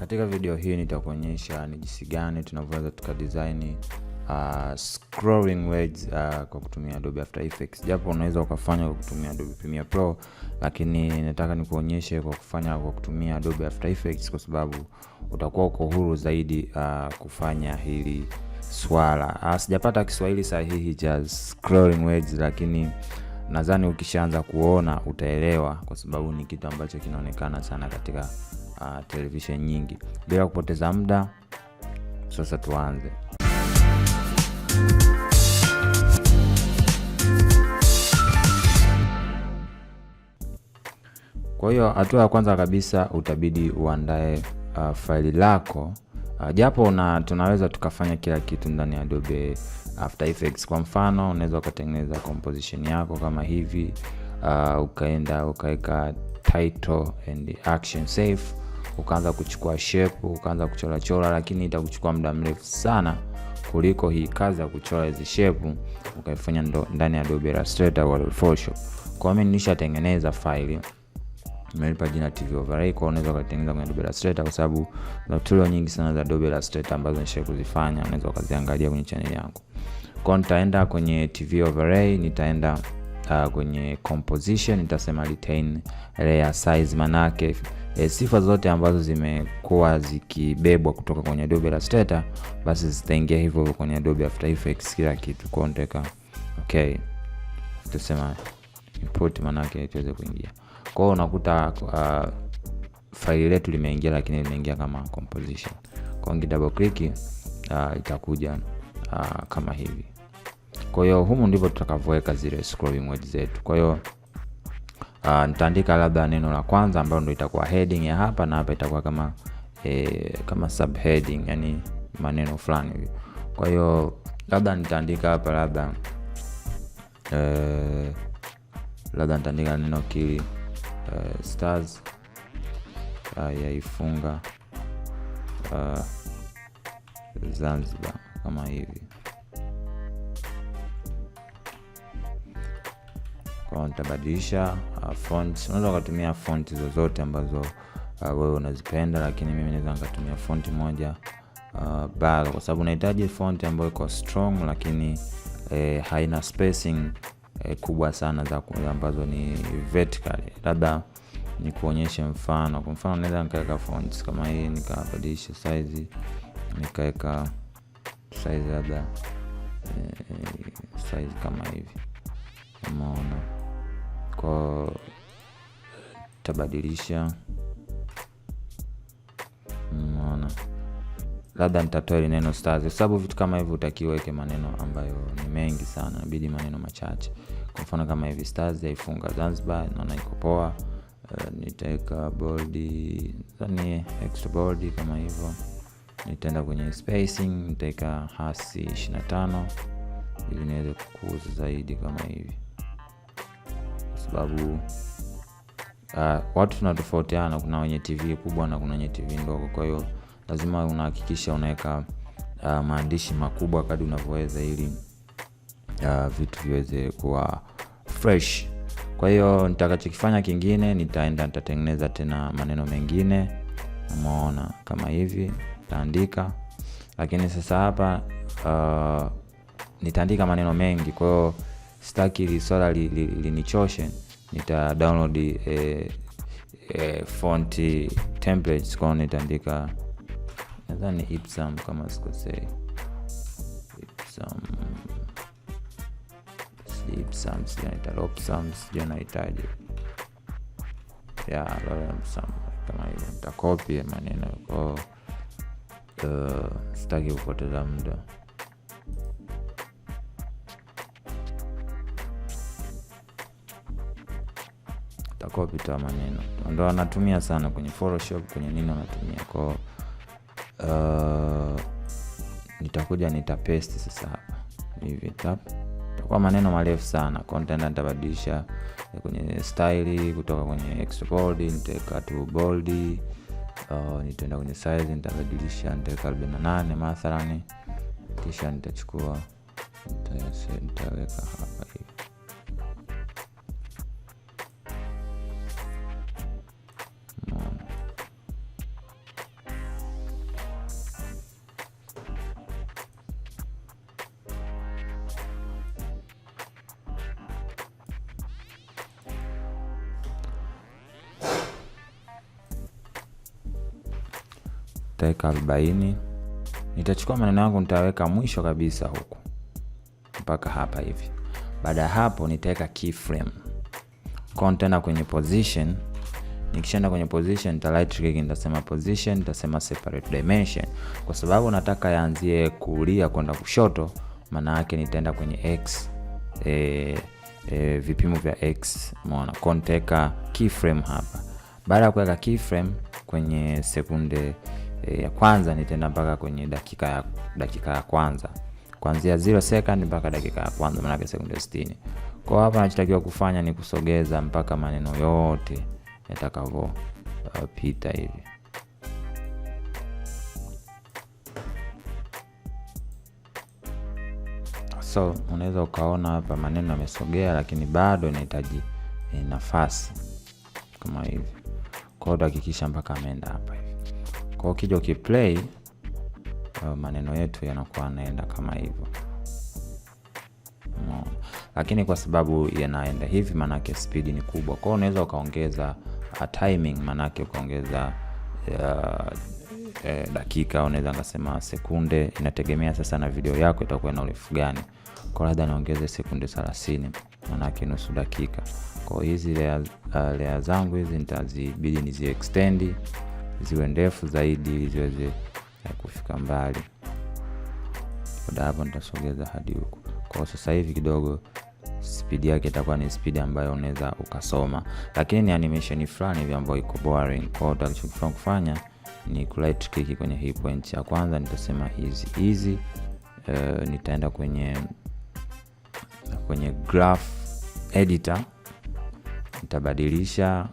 Katika video hii nitakuonyesha ni jinsi gani tunavyoweza tukadesign scrolling words kwa kutumia Adobe After Effects. Japo unaweza ukafanya kwa kutumia Adobe Premiere Pro, lakini nataka nikuonyeshe kwa kufanya kwa kutumia Adobe After Effects kwa sababu utakuwa uko huru zaidi kufanya hili swala. Sijapata Kiswahili sahihi cha scrolling words, lakini nadhani ukishaanza kuona utaelewa kwa sababu ni kitu ambacho kinaonekana sana katika television nyingi. Bila kupoteza muda, sasa tuanze. Kwa hiyo hatua ya kwanza kabisa utabidi uandae faili lako. Japo tunaweza tukafanya kila kitu ndani ya Adobe After Effects. Kwa mfano, unaweza ukatengeneza composition yako kama hivi, ukaenda ukaweka title and action safe, ukaanza kuchukua shape, ukaanza kuchora, lakini itakuchukua muda mrefu sana kuliko hii kazi ya kuchora hizi shape ukaifanya ndani ya Adobe Richstar au Photoshop. Kwa mimi nishatengeneza faili, nimelipa jina TV Overlay. Kwa unaweza kutengeneza kwenye Adobe Richstar kwa sababu kuna tutorial nyingi sana za Adobe Richstar ambazo nishaikuzifanya, unaweza ukaziangalia kwenye channel yangu. Kwa nitaenda kwenye TV Overlay, nitaenda kwenye composition, nitasema retain layer size, manake sifa zote ambazo zimekuwa zikibebwa kutoka kwenye Adobe Richstar basi zitaingia hivyo kwenye Adobe After Effects kila kitu. Kwa nitaweka okay, tutasema import, manake tuweze kuingia. Kwa hiyo unakuta faili letu limeingia, lakini limeingia kama composition. Kwa ngi double click itakuja kama hivi. Kwa hiyo humu ndivyo tutakavyoweka zile scrolling words zetu. Kwa hiyo nitaandika labda neno la kwanza ambalo ndio itakuwa heading ya hapa, na hapa itakuwa kama subheading, yani maneno fulani hivi. Kwa hiyo labda nitaandika hapa labda nitaandika neno kili stars yaifunga Zanzibar kama hivi. Kwa nitabadilisha font. Unaweza kutumia font zozote ambazo wewe unazipenda, lakini mimi naweza nikatumia font moja kwa sababu nahitaji font ambayo iko strong lakini haina spacing kubwa sana za ambazo ni vertical. Labda nikuonyeshe mfano. Kwa mfano naweza nikaweka fonts kama hii, nikabadilisha size, nikaweka size labda size kama hivi. Umeona? Kwa tabadilisha, umeona? Labda nitatoa ile neno stars kwa sababu vitu kama hivi utakiwa weke maneno ambayo ni mengi sana, inabidi maneno machache. Kwa mfano kama hivi stars yaifunga Zanzibar, naona iko poa. Nitaweka bold, yani extra bold kama hivyo. Nitaenda kwenye spacing, nitaweka hasi 25 ili niweze kukuza zaidi kama hivi. Sababu watu tunatofautiana, kuna wenye TV kubwa na kuna wenye TV ndogo. Kwa hiyo lazima unahakikisha unaweka maandishi makubwa kadri unavyoweza ili vitu viweze kuwa fresh. Kwa hiyo nitakachokifanya kingine, nitatengeneza tena maneno mengine. Umeona kama hivi, nitaandika. Lakini sasa hapa nitaandika maneno mengi, kwa hiyo sitaki ili swala linichoshe. Nita download font templates. Kwa hiyo nitaandika nadhani Epson kama sikosei. Epson sija nahitaji kama hiyo. Nitacopy maneno kwa sitaki kupoteza muda. Nitacopy tu maneno. Ndio anatumia sana kwenye Photoshop, kwenye nini anatumia. Kwa nitakuja nitapaste sasa hapa hivi tap. Kwa maneno marefu sana. Content nitabadilisha kwenye style kutoka kwenye extra bold nitaweka tu bold. Nitaenda kwenye size, nitabadilisha, nitaweka 48 mathalani. Kisha nitachukua nitaweka hapa hivi. nitaweka 40. Nitachukua maneno yangu nitaweka mwisho kabisa huku mpaka hapa hivi. Baada ya hapo nitaweka keyframe. Nitaenda kwenye position. Nikishaenda kwenye position nita right click, nitasema position, nitasema separate dimension. Kwa sababu nataka yaanzie kulia kwenda kushoto, maana yake nitaenda kwenye x, vipimo vya x. Umeona? Nitaweka keyframe hapa. Baada ya kuweka keyframe kwenye sekunde ya kwanza, nitaenda mpaka kwenye dakika ya kwanza. Kuanzia 0 second mpaka dakika ya kwanza, maana yake sekunde 60. Kwa hapa nachotakiwa kufanya ni kusogeza mpaka maneno yote yatakavyo pita hivi. So unaweza ukaona hapa maneno yamesogea, lakini bado inahitaji nafasi kama hivi. Kwa hiyo hakikisha mpaka ameenda hapa hivi. Kwa hiyo ukija ukiplay maneno yetu yanakuwa yanaenda kama hivyo. No. Lakini kwa sababu yanaenda hivi, maana yake speed ni kubwa. Kwa hiyo unaweza ukaongeza timing, maana yake ukaongeza dakika, unaweza ngasema sekunde, inategemea sasa na video yako itakuwa na urefu gani. Kwa labda naongeze sekunde 30, maana yake nusu dakika. Kwa hizi layer zangu hizi nitazibidi nizi extend ziwe ndefu zaidi ili ziweze kufika mbali. Baada hapo nitasogeza hadi huko. Kwa sasa hivi kidogo speed yake itakuwa ni speed ambayo unaweza ukasoma, lakini ni animation fulani hivi ambayo iko boring. Kwa hiyo utakachofanya kufanya ni right click kwenye hii point ya kwanza, nitasema easy. Nitaenda kwenye graph editor, nitabadilisha.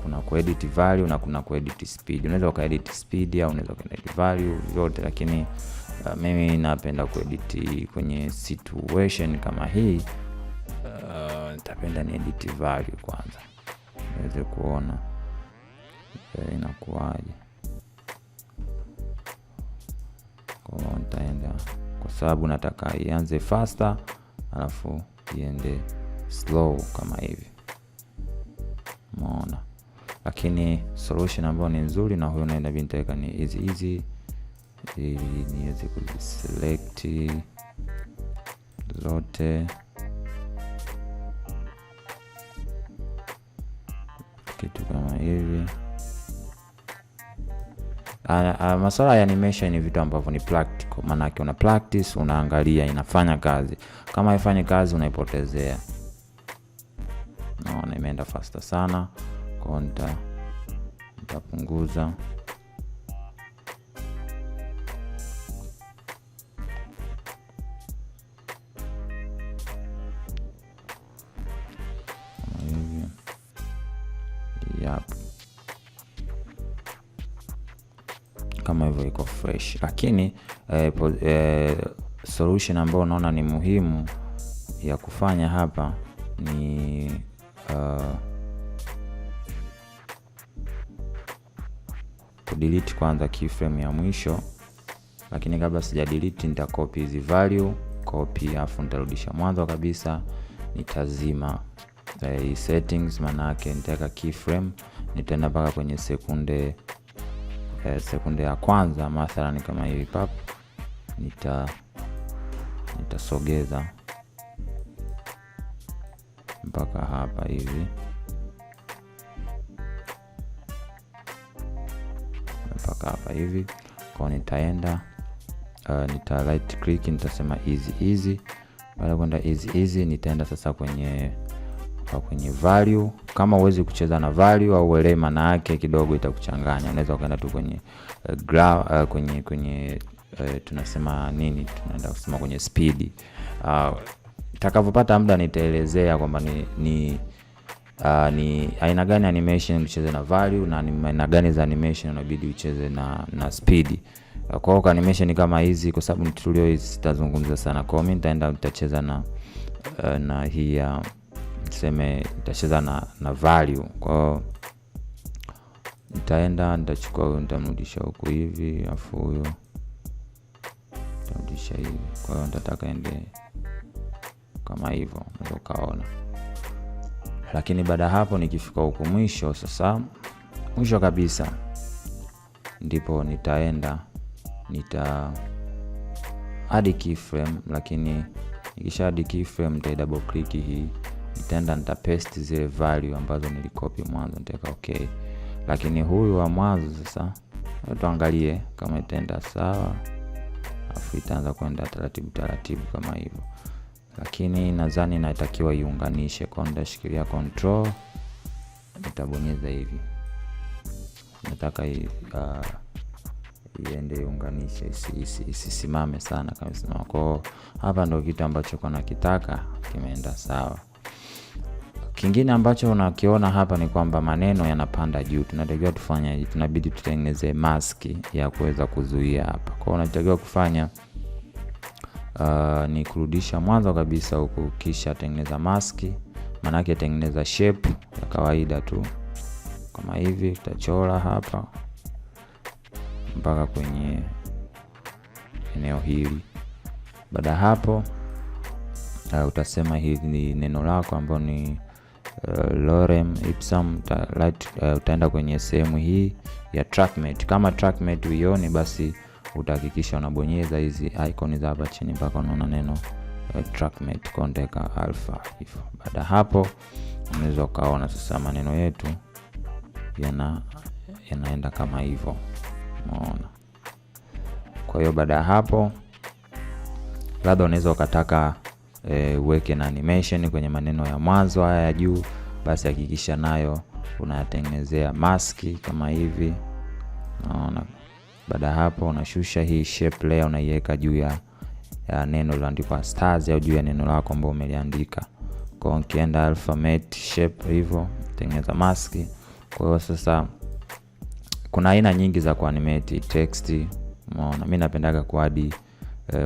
Kuna kuedit value na kuna kuedit speed. Unaweza ukaedit speed au unaweza ukaedit value yote, lakini mimi napenda kuedit kwenye situation kama hii. Nitapenda ni edit value kwanza niweze kuona inakuwaje. Kwa hiyo nitaenda, kwa sababu nataka ianze faster alafu iende slow kama hivi. Umeona? Lakini solution ambayo ni nzuri na huyo naenda nitaweka ni easy ili niweze kuselect zote kitu kama hivi. Masuala ya animation ni vitu ambavyo ni practical, maana yake una practice, unaangalia inafanya kazi. Kama haifanyi kazi unaipotezea. Naona imeenda faster sana. Kwa nitapunguza. Kama hivyo iko fresh. Lakini solution ambayo unaona ni muhimu ya kufanya hapa ni delete kwanza keyframe ya mwisho. Lakini kabla sija delete nita copy hizi value, copy afu nitarudisha mwanzo kabisa. Nitazima settings, maana yake nitaweka keyframe, nitaenda mpaka kwenye sekunde ya kwanza, mathalan kama hivi pap. Nitasogeza mpaka hapa hivi, mpaka hapa hivi. Kwa nitaenda nita right click, nitasema easy. Baada ya kwenda easy nitaenda sasa kwenye value. Kama uwezi kucheza na value au uelewe maana yake kidogo itakuchanganya, unaweza ukaenda tu kwenye kwenye tunasema nini, tunaenda kusema kwenye speed. Nitakapopata muda nitaelezea kwamba ni aina gani animation ucheze na value na ni aina gani za animation unabidi ucheze na speed. Kwa hiyo animation kama hizi, kwa sababu tutorial hizi sitazungumza sana, kwa mimi nitacheza na hii nitacheza na value. Kwa hiyo nitachukua nitamrudisha huku hivi, afu huyo nitarudisha hivi. Kwa hiyo nitataka ende kama hivyo, unaweza kaona. Lakini baada hapo nikifika huku mwisho, sasa mwisho kabisa ndipo nita add keyframe, lakini nikisha add keyframe nita double click hii, nita paste zile value ambazo nilicopy mwanzo, nitaweka okay. Lakini huyu wa mwanzo sasa tuangalie kama itaenda sawa, afu itaanza kwenda taratibu kama hivyo. Lakini nadhani natakiwa iunganishe, kwa nitashikilia control, nitabonyeza hivi. Nataka iende iunganishe, isisimame sana kama simama. Kwa hapa ndio kitu ambacho kuna kitaka kimeenda sawa. Kingine ambacho unakiona hapa ni kwamba maneno yanapanda juu. Tunatakiwa tufanye, tunabidi tutengeneze mask ya kuweza kuzuia hapa. Kwa hiyo unatakiwa kufanya ni kurudisha mwanzo kabisa huku, kisha tengeneza mask. Maana yake tengeneza shape ya kawaida tu kama hivi, tutachora hapa mpaka kwenye eneo hili. Baada hapo utasema hili ni neno lako ambalo ni lorem ipsum. Utaenda kwenye sehemu hii ya trackmate. Kama trackmate uione, basi utahakikisha unabonyeza hizi icon za hapa chini mpaka unaona neno trackmate contact alpha hivyo. Baada hapo unaweza kaona sasa maneno yetu yanaenda kama hivyo, umeona. Kwa hiyo baada hapo labda unaweza ukataka uweke na animation kwenye maneno ya mwanzo haya ya juu, basi hakikisha nayo unayatengenezea mask kama hivi, unaona. Baada hapo unashusha hii shape layer, unaiweka juu ya neno lililoandikwa stars au juu ya neno lako ambalo umeliandika. Kwa hiyo ukienda alphabet shape hivyo, tengeneza mask. Kwa hiyo sasa kuna aina nyingi za kuanimate text, umeona. Mimi napendaga kuadi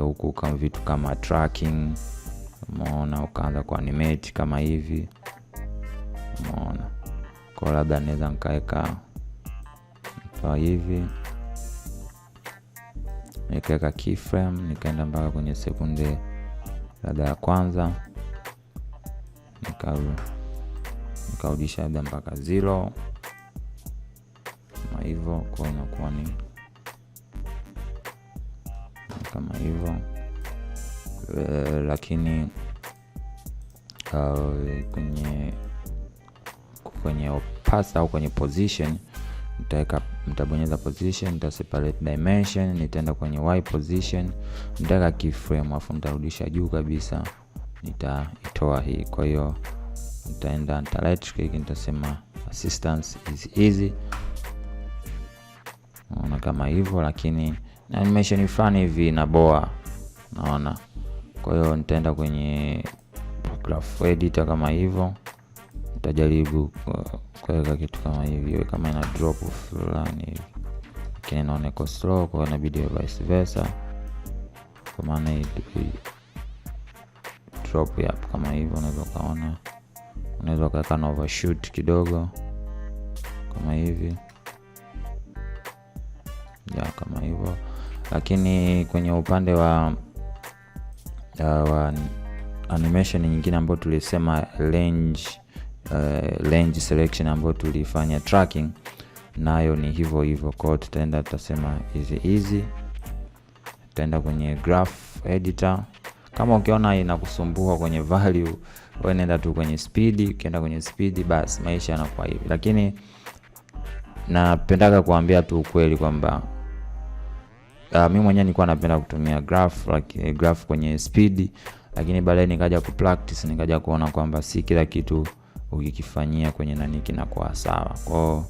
huku kama vitu kama tracking, umeona, ukaanza kuanimate kama hivi, umeona. Kwa labda naweza nikaweka kwa hivi, nikaweka keyframe, nikaenda mpaka kwenye sekunde labda ya kwanza, nikarudisha labda mpaka 0 kama hivyo. Kwa inakuwa ni kama hivyo. Lakini kwenye opacity au kwenye position nitabonyeza position, nita separate dimension, nitaenda kwenye y position, nitaweka keyframe, afu nitarudisha juu kabisa, nitaitoa hii. Kwa hiyo nitaenda right click, nitasema assistance is easy, naona kama hivyo. Lakini animation fulani hivi na boa, naona. Kwa hiyo nitaenda kwenye graph editor kama hivyo, nitajaribu kuweka kitu kama hivi, kama ina drop fulani hivi, lakini inaona iko slow, kwa inabidi vice versa, kwa maana hii drop hapo kama hivyo. Unaweza kaona, unaweza kuweka na overshoot kidogo kama hivi ya kama hivyo. Lakini kwenye upande wa animation nyingine ambayo tulisema range selection ambayo tulifanya tracking, nayo ni hivyo hivyo. Kwa hiyo tutaenda, tutasema easy, tutaenda kwenye graph editor. Kama ukiona inakusumbua kwenye value, wewe nenda tu kwenye speed. Ukienda kwenye speed, basi maisha yanakuwa hivi. Lakini napendaga kuambia tu ukweli kwamba mimi mwenyewe nilikuwa napenda kutumia graph kwenye speed, lakini baadaye nikaja kupractice, nikaja kuona kwamba si kila kitu ukikifanyia kwenye nani kinakuwa sawa. Kwa hiyo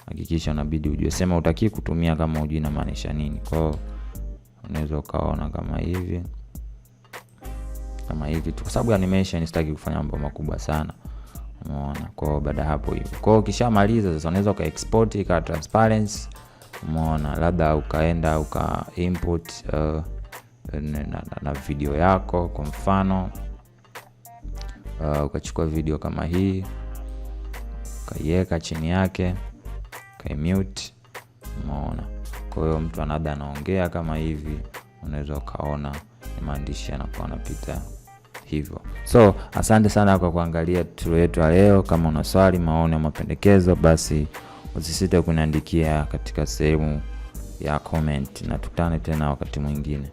hakikisha unabidi ujue, sema utaki kutumia kama hujui na maanisha nini. Kwa hiyo unaweza kaona kama hivi tu, kwa sababu animation sitaki kufanya mambo makubwa sana, umeona. Kwa baada hapo hivyo, kwa hiyo ukishamaliza sasa unaweza ka export ika transparency, umeona. Labda ukaenda uka import na video yako, kwa mfano ukachukua video kama hii, ukaiweka chini yake, ukaimute, umeona. Kwa hiyo mtu anada anaongea kama hivi, unaweza ukaona maandishi yanakuwa yanapita hivyo. So asante sana kwa kuangalia tutorial yetu leo. Kama una swali, maoni au mapendekezo, basi usisite kuniandikia katika sehemu ya comment, na tukutane tena wakati mwingine.